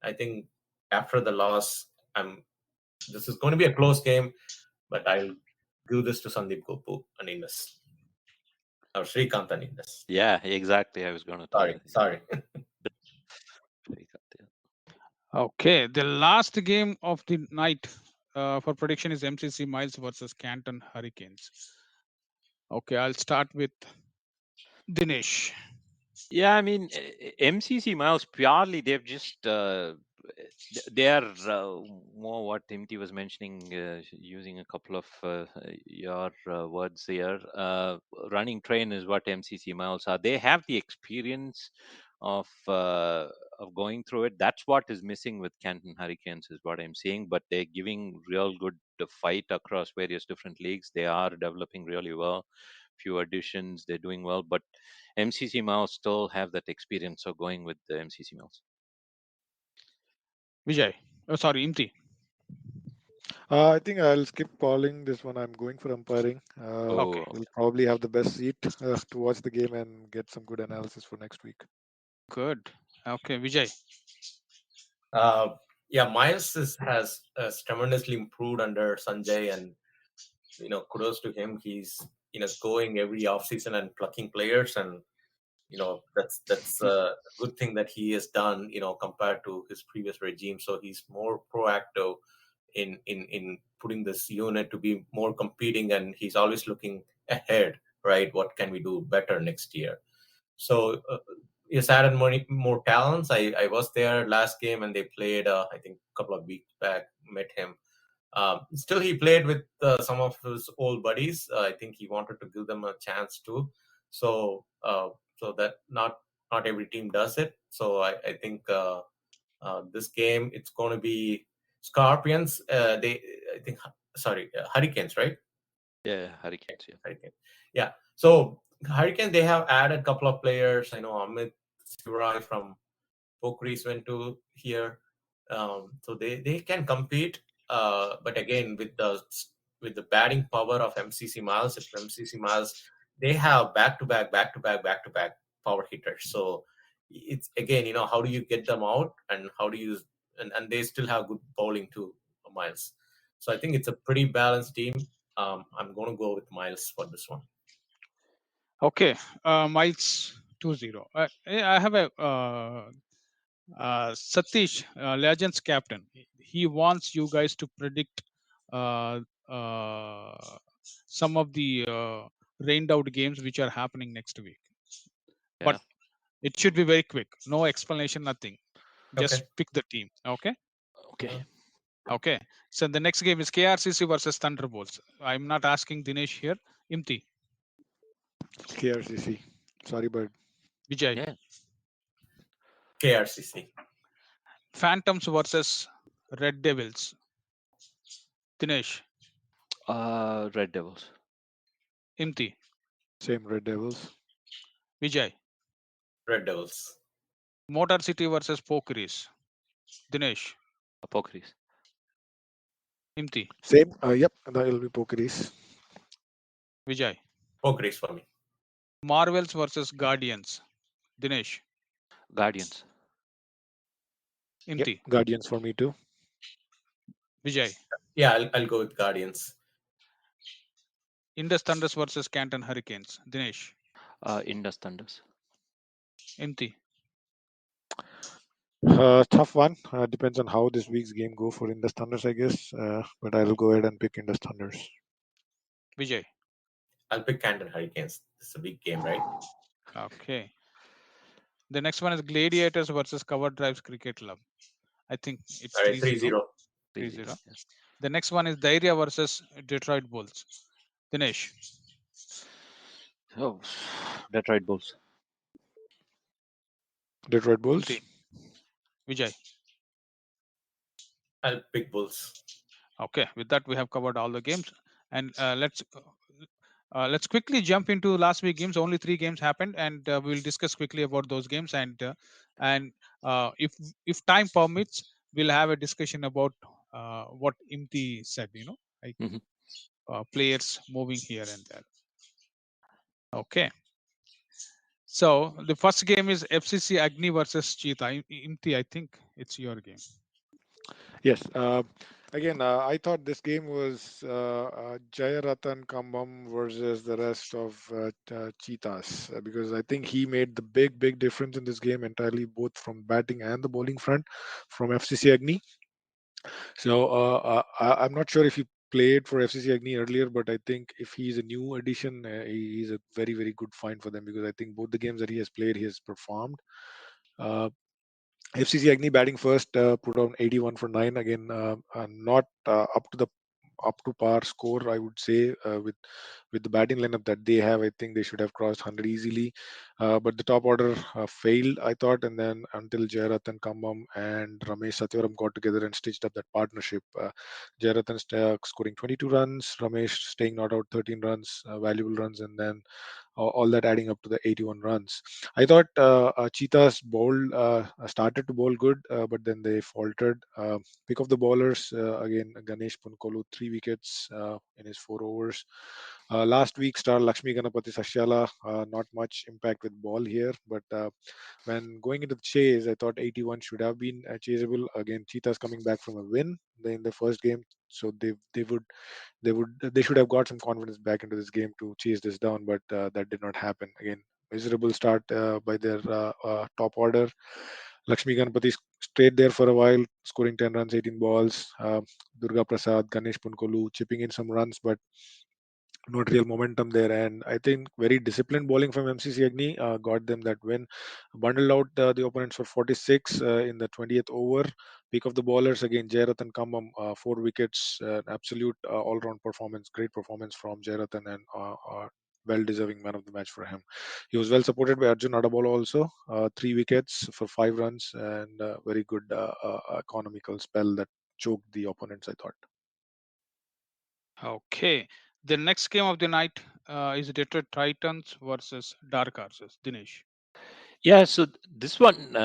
I think after the loss, this is going to be a close game, but I'll give this to Sandeep Gopu and Indus or Srikanth and Indus. Yeah, exactly. I was going to tell Sorry, you. sorry. Very good, yeah. Okay, the last game of the night for prediction is MCC Miles versus Canton Hurricanes. Okay, I'll start with Dinesh. Yeah, I mean, MCC Miles purely they've just they are more what Timothy was mentioning, using a couple of your words here. Running train is what MCC Miles are. They have the experience of uh, of going through it. That's what is missing with Canton Hurricanes, is what I'm saying. But they're giving real good fight across various different leagues. They are developing really well. Few additions, they're doing well, but MCC Mouse still have that experience of going with the MCC Mouse. Vijay. Oh, sorry, Imti. I think I'll skip calling this one. I'm going for umpiring. Okay, Oh, We'll probably have the best seat to watch the game and get some good analysis for next week. good. Okay, Vijay. Uh, yeah, Miles has tremendously improved under Sanjay, and kudos to him. He's going every offseason and plucking players, and that's a good thing that he has done, compared to his previous regime. So he's more proactive in putting this unit to be more competing, and he's always looking ahead, right? What can we do better next year? So he's added more talents. I was there last game, and they played, I think a couple of weeks back, met him. Still, he played with some of his old buddies. I think he wanted to give them a chance too. So, so that not every team does it. So I think this game, it's going to be Scorpions. I think, sorry, Hurricanes, right? Yeah, Hurricanes. Yeah. Hurricane. Yeah. So Hurricane, they have added a couple of players. I know Amit Sivarai from Pokris went to here. So they can compete. But again, with the batting power of MCC Miles, if MCC Miles, they have back to back power hitters. So it's again, how do you get them out, and how do you and they still have good bowling too, Miles. So I think it's a pretty balanced team. I'm going to go with Miles for this one. Okay, Miles 2-0. I have a Satish, Legends captain. He wants you guys to predict uh, some of the rained out games which are happening next week. But Yeah. it should be very quick. No explanation, nothing. Just Okay. pick the team. Okay. Okay. Okay. So the next game is KRCC versus Thunderbolts. I'm not asking Dinesh here. Imti, KRCC. Sorry, but Vijay. Yeah. KRCC. Phantoms versus Red Devils. Dinesh, Red Devils. Imti, same Red Devils. Vijay. Red Devils. Motor City versus Pokeries. Dinesh, Apocryphs. Imti, Same. Yep, that will be Pokeries. Vijay. Pokris for me. Marvels versus Guardians. Dinesh, Guardians. Yep, Imti, Guardians for me too. Vijay. Yeah, I'll go with Guardians. Indus Thunders versus Canton Hurricanes. Dinesh, Indus Thunders. Imti, Tough one. Depends on how this week's game go for Indus Thunders, I guess. But I will go ahead and pick Indus Thunders. Vijay. I'll pick Canton Hurricanes. It's a big game, right? Okay. The next one is Gladiators versus Cover Drives Cricket Club. I think it's All right, 3-0. 3-0. 3-0. 3-0. Yeah. The next one is Dairia versus Detroit Bulls. Dinesh, Oh, Detroit Bulls. Detroit Bulls. Imti, Vijay. I'll pick Bulls. Okay, with that we have covered all the games, and let's quickly jump into last week games. Only 3 games happened, and we will discuss quickly about those games. And if time permits, we'll have a discussion about what Imti said. Like Mhm. players moving here and there. Okay. So the first game is FCC Agni versus Cheetah. Imti, I think it's your game. Yes. Again, I thought this game was Jayaratan Kambam versus the rest of Cheetahs because I think he made the big difference in this game entirely, both from batting and the bowling front from FCC Agni. So I'm not sure if he played for FCC Agni earlier, but I think if he's a new addition, he's a very good find for them because I think both the games that he has played, he has performed. Uh, FCC Agni batting first, put on 81 for 9. Again, not up to par score, I would say, with the batting lineup that they have. I think they should have crossed 100 easily, but the top order failed, I thought, and then until Jayaratan Kambam and Ramesh Satyaram got together and stitched up that partnership. Jayaratan scoring 22 runs, Ramesh staying not out 13 runs, valuable runs, and then all that adding up to the 81 runs. I thought Cheetahs started to bowl good, but then they faltered. Pick of the bowlers again, Ganesh Punkolu 3 wickets in his 4 overs. Last week, star Lakshmi Ganapati Sasyala, not much impact with ball here, but when going into the chase, I thought 81 should have been chaseable. Again, Cheetahs coming back from a win in the first game, so they should have got some confidence back into this game to chase this down, but that did not happen. Again, miserable start by their top order. Lakshmi Ganapati stayed there for a while, scoring 10 runs, 18 balls. Durga Prasad, Ganesh Punkolu chipping in some runs, but not real momentum there. And I think very disciplined bowling from MCC Agni got them that win. Bundled out the opponents for 46 in the 20th over. Pick of the bowlers again, Jayaratan Kambam, 4 wickets, absolute all-round performance, great performance from Jayaratan, and well-deserving man of the match for him. He was well supported by Arjun Adabala also, 3 wickets for 5 runs, and very good economical spell that choked the opponents, I thought. Okay. The next game of the night is Detroit Titans versus Dark Horses. Dinesh. Yeah, so this one,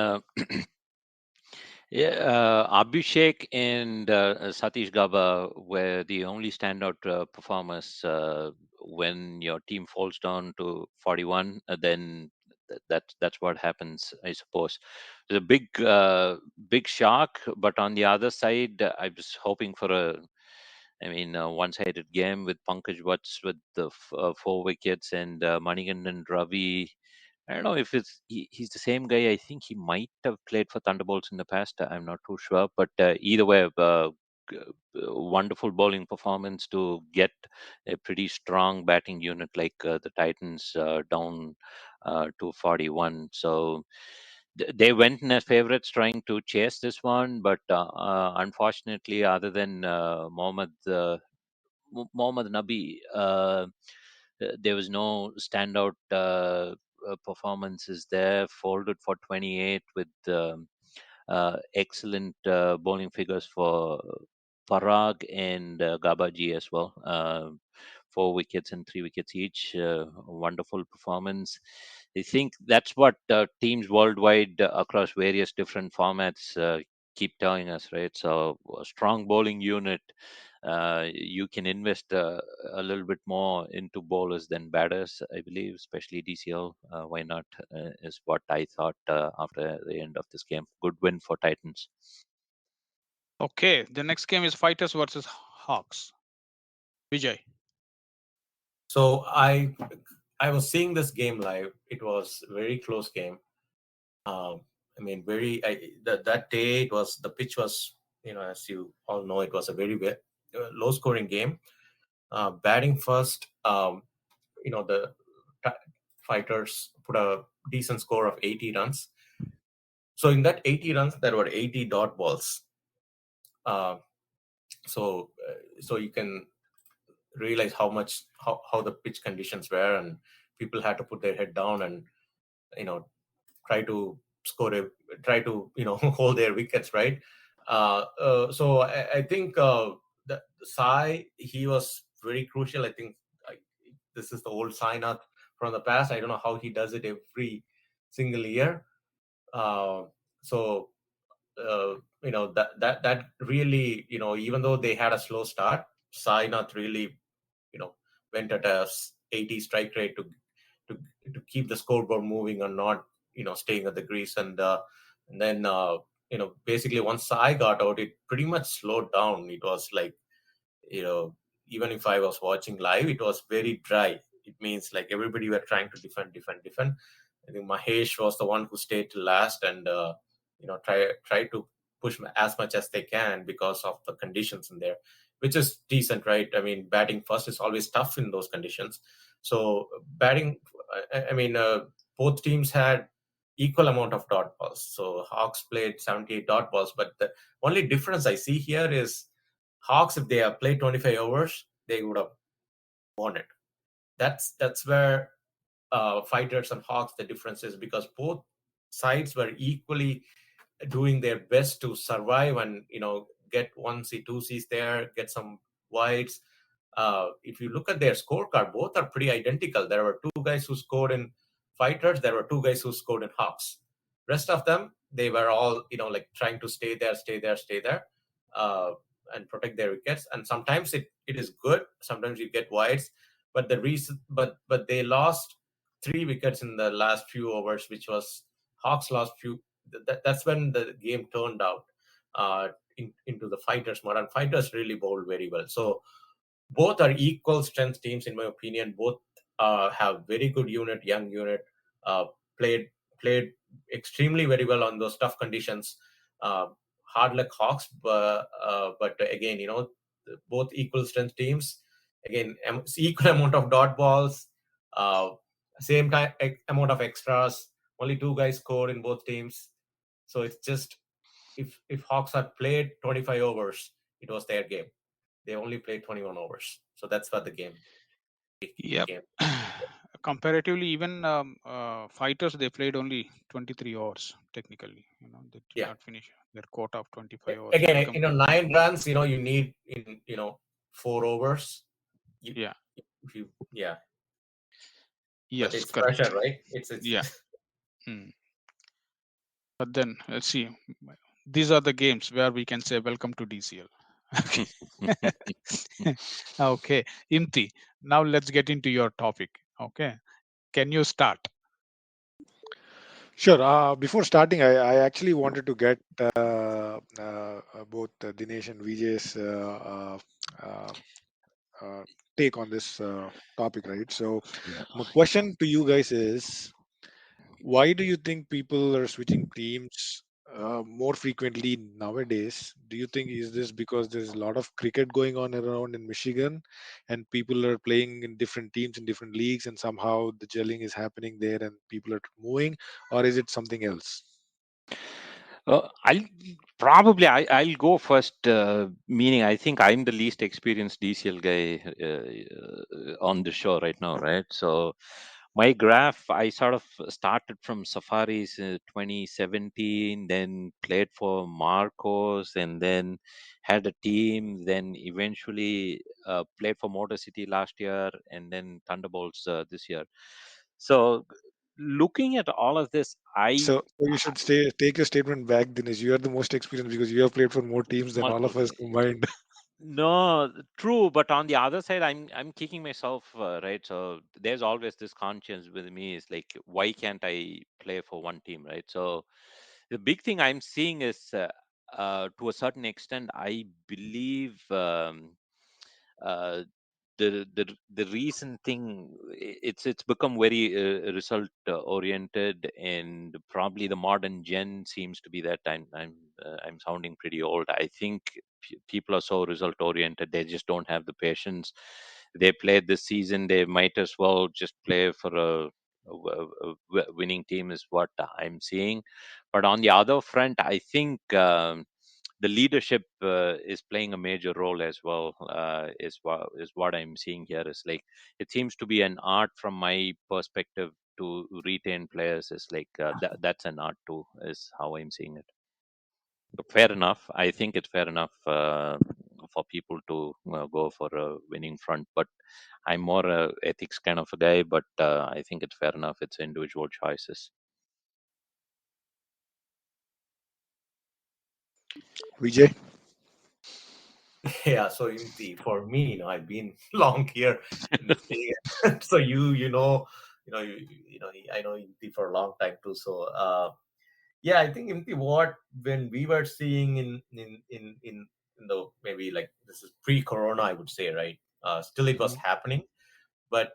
yeah, Abhishek and Satish Gaba were the only standout performers. When your team falls down to 41, then that's what happens, I suppose. It's a big shock, but on the other side, I was hoping for a one-sided game with Pankaj Watts with the 4 wickets and Manigandan Ravi. I don't know if he's the same guy. I think he might have played for Thunderbolts in the past. I'm not too sure, but either way, g- wonderful bowling performance to get a pretty strong batting unit like the Titans down to 41. So they went in as favorites trying to chase this one, but unfortunately, other than Mohammad Nabi, there was no standout performances there. Folded for 28 with excellent bowling figures for Parag and Gabaji as well. 4 wickets and 3 wickets each. Wonderful performance. I think that's what teams worldwide across various different formats keep telling us, right? So, a strong bowling unit, you can invest a little bit more into bowlers than batters, I believe, especially DCL. Why not? Is what I thought after the end of this game. Good win for Titans. Okay. The next game is Fighters versus Hawks. Vijay. So I was seeing this game live. It was a very close game. I mean, that day the pitch was, as you all know, it was a very low scoring game. Batting first, the fighters put a decent score of 80 runs. So in that 80 runs, there were 80 dot balls. Uh, so you can realize how the pitch conditions were, and people had to put their head down and you know try to try to hold their wickets, right? So I think that Sai, he was very crucial. I think this is the old Sainath from the past. I don't know how he does it every single year. Uh, so that really, even though they had a slow start, Sainath really you know went at a 80 strike rate to to keep the scoreboard moving and not staying at the grease. And then basically once I got out, it pretty much slowed down. It was like, you know even if I was watching live, it was very dry. It means like everybody were trying to defend. I think Mahesh was the one who stayed till last, and try to push as much as they can because of the conditions in there, which is decent, right? I mean, batting first is always tough in those conditions. So batting, I mean, both teams had equal amount of dot balls. So Hawks played 78 dot balls, but the only difference I see here is Hawks, if they have played 25 overs, they would have won it. That's where Fighters and Hawks, the difference is, because both sides were equally doing their best to survive and get 1C, 2Cs there, get some wides. If you look at their scorecard, both are pretty identical. There were 2 guys who scored in Fighters. There were 2 guys who scored in Hawks. Rest of them, they were all like trying to stay there, uh, and protect their wickets. And sometimes it is good. Sometimes you get wides, but the reason, but they lost 3 wickets in the last few overs, which was Hawks lost few. That's when the game turned out into the Fighters mode, and Fighters really bowled very well. So both are equal strength teams, in my opinion. Both have very good young unit. uh, played played extremely very well on those tough conditions. Hard luck Hawks, but again, both equal strength teams. Again, equal amount of dot balls, uh, same time amount of extras. Only two guys scored in both teams. So it's just, if Hawks had played 25 overs, it was their game. They only played 21 overs. So that's what the game Yep. became. Comparatively, even fighters, they played only 23 hours technically. They did Yeah. not finish their quota of 25 hours. Again, Welcome to 9 runs, you need in 4 overs. yeah. If you yeah, but Yes, it's pressure, correct. right? It's Yeah. But then let's see. These are the games where we can say welcome to DCL. Okay, Imti. Now let's get into your topic. Okay, can you start? Sure. Before starting, I actually wanted to get both Dinesh and Vijay's uh, uh, take on this topic, right? So, Yeah. my question to you guys is, why do you think people are switching teams more frequently nowadays? Do you think is this because there's a lot of cricket going on around in Michigan, and people are playing in different teams in different leagues, and somehow the gelling is happening there, and people are moving, or is it something else? I'll go first. Meaning, I think I'm the least experienced DCL guy on the show right now, right? So my graph, I sort of started from Safaris 2017, then played for Marcos, and then had a team, then eventually played for Motor City last year, and then Thunderbolts this year. So looking at all of this, So you should take your statement back, Dinesh. You are the most experienced because you have played for more teams than all of us combined. No, true, but on the other side, I'm kicking myself, right? So there's always this conscience with me is like, why can't I play for one team, right? So the big thing I'm seeing is, to a certain extent, I believe uh, the recent thing, it's become very result oriented, and probably the modern gen seems to be that I'm sounding pretty old. I think people are so result oriented, they just don't have the patience. They played this season, they might as well just play for a winning team is what I'm seeing. But on the other front, I think the leadership is playing a major role as well. Is what I'm seeing here. Is like, it seems to be an art from my perspective to retain players. Is like that's an art too. Is how I'm seeing it. Fair enough. I think it's fair enough for people to go for a winning front. But I'm more a ethics kind of a guy. But I think it's fair enough. It's individual choices. Vijay? Yeah, so for me, I've been long here in this league. So I know Imti for a long time too. So yeah, I think Imti, what when we were seeing in the, maybe like, this is pre-corona, I would say, right? Still it was Mhm. happening, but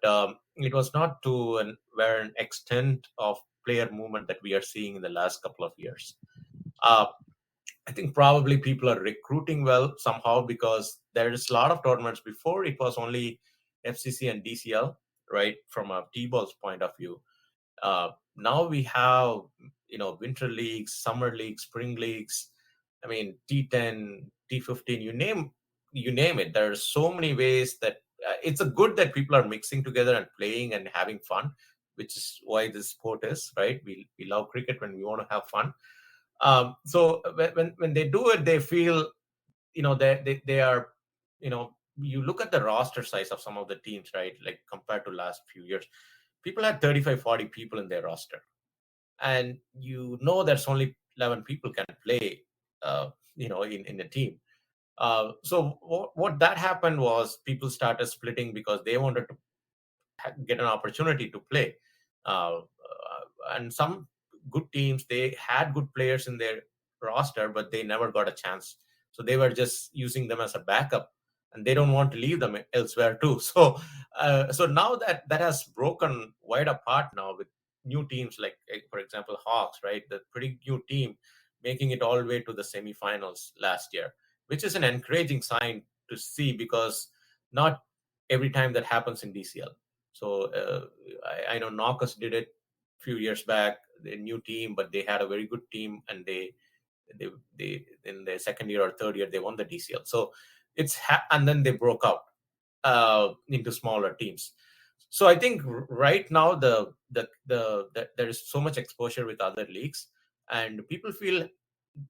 it was not to an extent of player movement that we are seeing in the last couple of years. Uh, I think probably people are recruiting well somehow, because there is a lot of tournaments. Before, it was only FCC and DCL, right? From a T-ball's point of view. Now we have, winter leagues, summer leagues, spring leagues. I mean, T10, T15, you name it. There are so many ways that it's a good that people are mixing together and playing and having fun, which is why this sport is, right? We love cricket when we want to have fun. So when they do it, they feel, they are, you look at the roster size of some of the teams, right? Like, compared to last few years, people had 35, 40 people in their roster, and there's only 11 people can play, in a team. So what that happened was, people started splitting because they wanted to get an opportunity to play. And some good teams, they had good players in their roster, but they never got a chance. So they were just using them as a backup, and they don't want to leave them elsewhere too. So now that has broken wide apart now, new teams, like for example Hawks, right? The pretty new team making it all the way to the semifinals last year, which is an encouraging sign to see, because not every time that happens in DCL. So I know Knockers did it a few years back, a new team, but they had a very good team, and they in their second year or third year they won the DCL. So and then they broke out into smaller teams. So I think right now there is so much exposure with other leagues, and people feel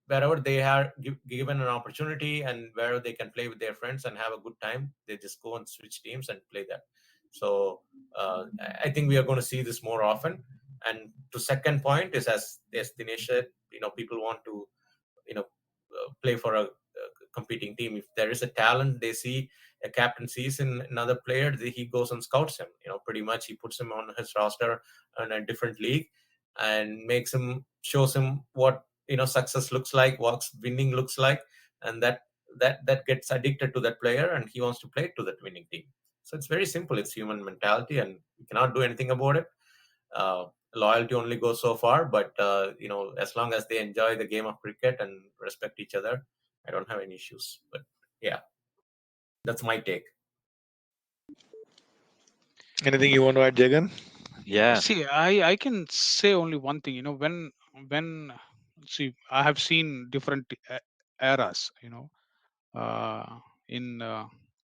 wherever they are given an opportunity and wherever they can play with their friends and have a good time, they just go and switch teams and play that. So I think we are going to see this more often. And to second point is, as Dinesh said, people want to play for a competing team. If there is a talent they see, a captain sees in another player, he goes and scouts him. Pretty much he puts him on his roster in a different league and shows him what success looks like, what winning looks like, and that gets addicted to that player, and he wants to play to that winning team. So it's very simple. It's human mentality, and we cannot do anything about it. uh, Loyalty only goes so far, but as long as they enjoy the game of cricket and respect each other, I don't have any issues. But yeah, that's my take. Anything you want to add, Jagan? Yeah. See, I can say only one thing. When see, I have seen different eras. In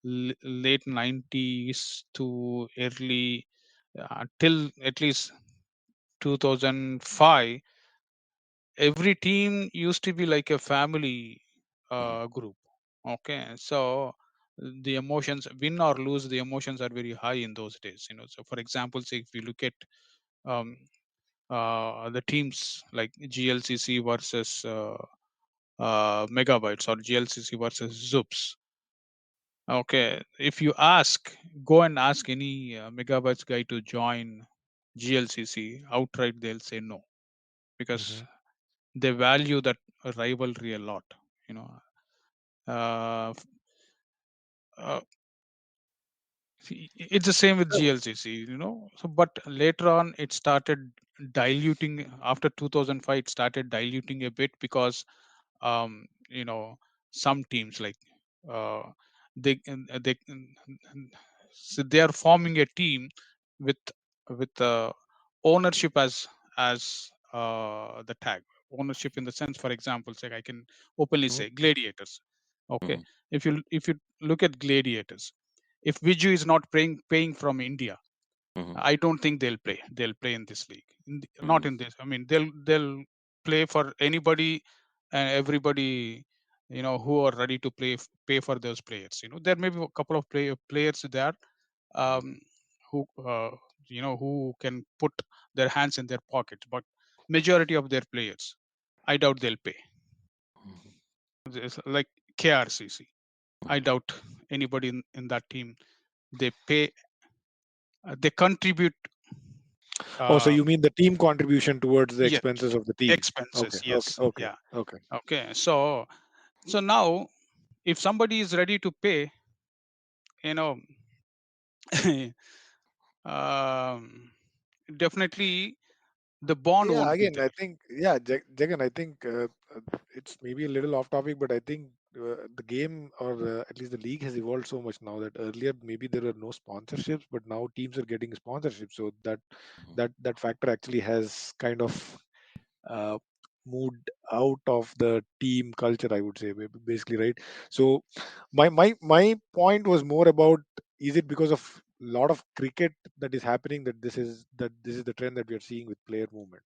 late 90s to early till at least 2005, every team used to be like a family Mhm. group. Okay, so the emotions, win or lose, the emotions are very high in those days. So for example, say if you look at um, the teams like GLCC versus Megabytes, or GLCC versus Zoops. Okay, if you go and ask any Megabytes guy to join GLCC outright, they'll say no, because Hmm. they value that rivalry a lot. You know, uh, uh, it's the same with GLCC. So but later on it started diluting. After 2005, it started diluting a bit, because um, you know some teams like uh, they so they are forming a team with ownership as the tag. Ownership in the sense, for example, say I can openly say Gladiators. Okay, Mhm. if you look at Gladiators, if Vijay is not paying from India, Mhm. I don't think they'll play. They'll play in this league. Not Mhm. in this. I mean, they'll play for anybody and everybody. Who are ready to pay for those players. There may be a couple of players there, um, who who can put their hands in their pockets, but majority of their players, I doubt they'll pay. Mhm. It's like KRCC. I Mhm. doubt anybody in that team. They pay. They contribute. Oh, so you Um, mean the team contribution towards the yeah, expenses of the team? Okay, expenses. okay, Yes. okay, Yeah. okay. Okay. So now, if somebody is ready to pay, you know, um, definitely the bond Yeah, won't be again, I there. think, yeah, Jagan, I think it's maybe a little off topic, but I think the game, or at least the league, has evolved so much now that earlier maybe there were no sponsorships, but now teams are getting sponsorships. So that factor actually has kind of uh, moved out of the team culture, I would say, basically, right? So my point was more about, is it because of a lot of cricket that is happening that this is the trend that we are seeing with player movement?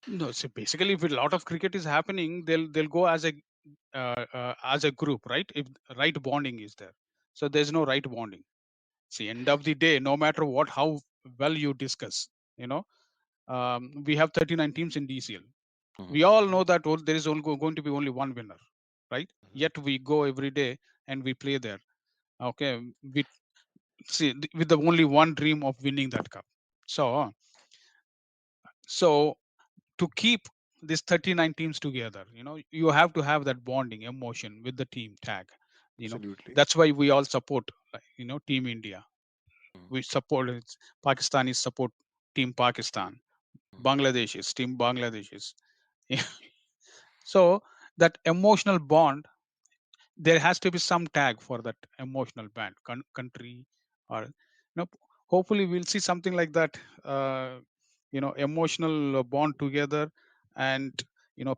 No, so basically, if a lot of cricket is happening, they'll go as a group, right? If right bonding is there, so there's no right bonding. See, end of the day, no matter how well you discuss, you know, we have 39 teams in DCL. Mhm. We all know that there is only going to be only one winner, right? Yet we go every day and we play there. Okay, we see with the only one dream of winning that cup. So so to keep these 39 teams together, you have to have that bonding emotion with the team tag. Absolutely. That's why we all support, like, Team India. Mhm. We support Pakistanis support Team Pakistan. Bangladeshis, team Bangladeshis. So that emotional bond, there has to be some tag for that emotional band, country, or hopefully we'll see something like that. Emotional bond together, and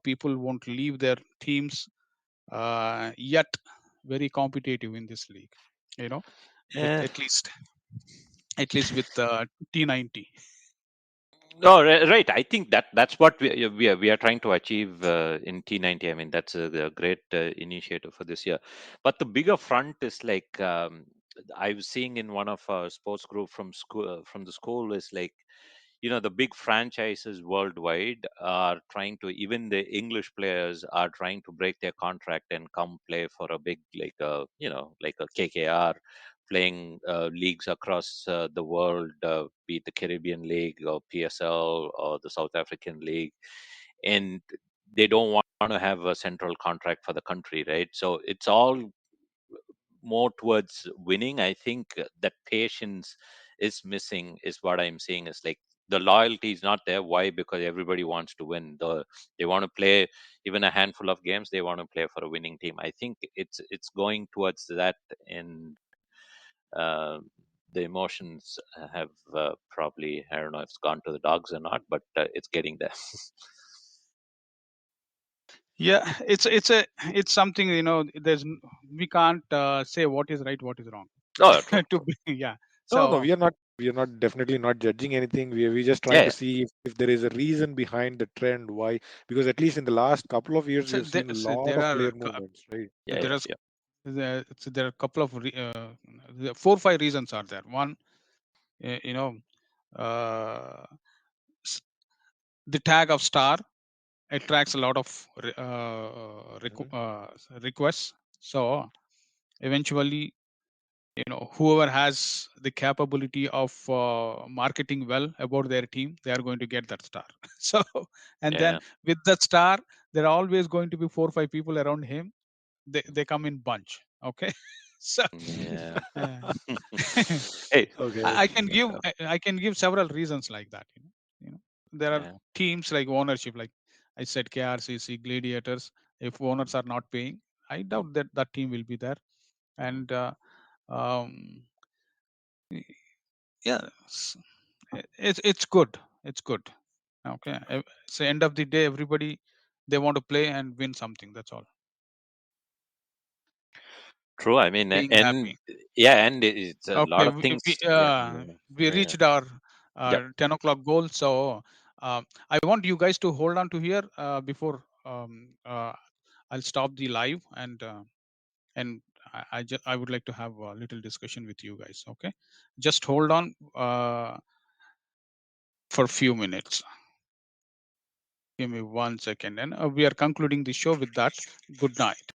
people won't leave their teams. Yet very competitive in this league. You know, with Yeah. at least with T90. No, right. I think that's what we are trying to achieve in T90. I mean, that's a great initiative for this year. But the bigger front is like I was seeing in one of our sports group from the school is like, the big franchises worldwide are trying to, even the English players are trying to break their contract and come play for a big, like a, like a KKR, playing leagues across the world, be it the Caribbean League or PSL or the South African League. And they don't want to have a central contract for the country, right? So it's all more towards winning. I think that patience is missing, is what I'm seeing. Is like the loyalty is not there. Why? Because everybody wants to win. They want to play even a handful of games. They want to play for a winning team. I think it's going towards that, and uh, the emotions have probably, I don't know if it's gone to the dogs or not, but it's getting there. Yeah, it's something, we can't say what is right, what is wrong. Oh, true, To true. be, yeah. No, So we are not definitely not judging anything. We are just trying Yeah, to see if there is a reason behind the trend. Why? Because at least in the last couple of years, we have seen a lot there of are player movements, right? yeah, there yeah, are yeah. there are a couple of 4 or 5 reasons are there. One, uh, you know uh, s- the tag of star attracts a lot of Mhm. requests. So eventually, whoever has the capability of marketing well about their team, they are going to get that star. So, and then Yeah, with that star, there are always going to be 4 or 5 people around him. They come in bunch. Okay. So yeah. uh, Hey, Okay. I can give uh, I can give several reasons like that. There are yeah. teams like ownership, like I said, KRCC, Gladiators. If owners are not paying, I doubt that that team will be there. Mhm. And um, yeah, it's good. It's good. Okay. So end of the day, everybody, they want to play and win something. That's all. True. I mean, Being and happy. yeah, and it's a Okay. lot of We things. we, Yeah, uh, yeah, we yeah. reached our Yep. 10 o'clock goal. So I want you guys to hold on to here before I'll stop the live, and I would like to have a little discussion with you guys. Okay. Just hold on for a few minutes. Give me 1 second, and we are concluding the show with that. Good night.